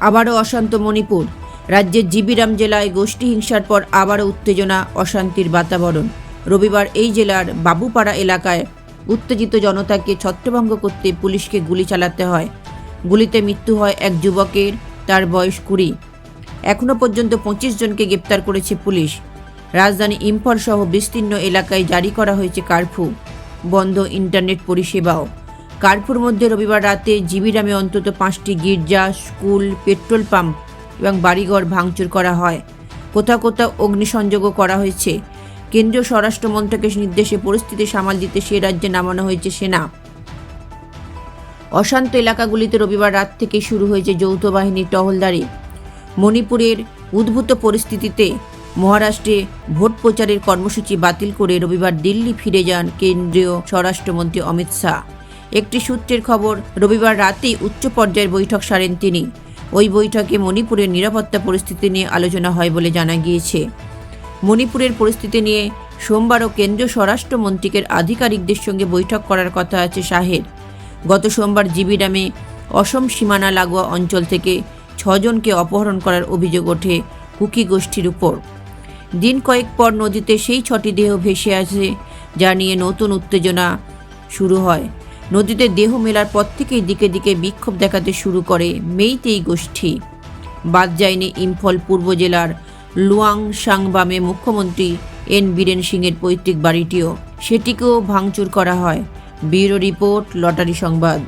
আবারও অশান্ত মণিপুর। রাজ্যের জিবিরাম জেলায় গোষ্ঠী হিংসার পর আবারও উত্তেজনা, অশান্তির বাতাবরণ। রবিবার এই জেলার বাবুপাড়া এলাকায় উত্তেজিত জনতাকে ছত্রভঙ্গ করতে পুলিশকে গুলি চালাতে হয়। গুলিতে মৃত্যু হয় এক যুবকের, তার বয়স 20। এখনও পর্যন্ত 25 জনকে গ্রেপ্তার করেছে পুলিশ। রাজধানী ইম্ফল সহ বিস্তীর্ণ এলাকায় জারি করা হয়েছে কারফিউ, বন্ধ ইন্টারনেট পরিষেবাও। কারফিউর মধ্যে রবিবার রাতে জিবিরামে অন্তত 5টি গির্জা, স্কুল, পেট্রোল পাম্প এবং বাড়িঘর ভাঙচুর করা হয়। কোথাও কোথাও অগ্নিসংযোগও করা হয়েছে। কেন্দ্রীয় স্বরাষ্ট্র মন্ত্রকের নির্দেশে পরিস্থিতি সামাল দিতে সে রাজ্যে নামানো হয়েছে সেনা। অশান্ত এলাকাগুলিতে রবিবার রাত থেকে শুরু হয়েছে যৌথ বাহিনীর টহলদারি। মণিপুরের উদ্ভূত পরিস্থিতিতে মহারাষ্ট্রে ভোট প্রচারের কর্মসূচি বাতিল করে রবিবার দিল্লি ফিরে যান কেন্দ্রীয় স্বরাষ্ট্রমন্ত্রী অমিত শাহ। একটি সূত্রের খবর, রবিবার রাতেই উচ্চ পর্যায়ের বৈঠক সারেন তিনি। ওই বৈঠকে মণিপুরের নিরাপত্তা পরিস্থিতি নিয়ে আলোচনা হয় বলে জানা গিয়েছে। মণিপুরের পরিস্থিতি নিয়ে সোমবারও কেন্দ্রীয় স্বরাষ্ট্রমন্ত্রকের আধিকারিকদের সঙ্গে বৈঠক করার কথা আছে শাহের। গত সোমবার জিবিরামে অসম সীমানা লাগোয়া অঞ্চল থেকে 6 জনকে অপহরণ করার অভিযোগ ওঠে কুকি গোষ্ঠীর উপর। দিন কয়েক পর নদীতে সেই 6টি দেহ ভেসে আসে, যা নিয়ে নতুন উত্তেজনা শুরু হয়। নদীতে দেহ মেলার পর থেকেই দিকে দিকে বিক্ষোভ দেখাতে শুরু করে মেইতেই গোষ্ঠী। বাদ যায়নি ইম্ফল পূর্ব জেলার লুয়াংসাংবামে মুখ্যমন্ত্রী এন বীরেন সিংয়ের পৈতৃক বাড়িটিও, সেটিকেও ভাঙচুর করা হয়। ব্যুরো রিপোর্ট, লটারি সংবাদ।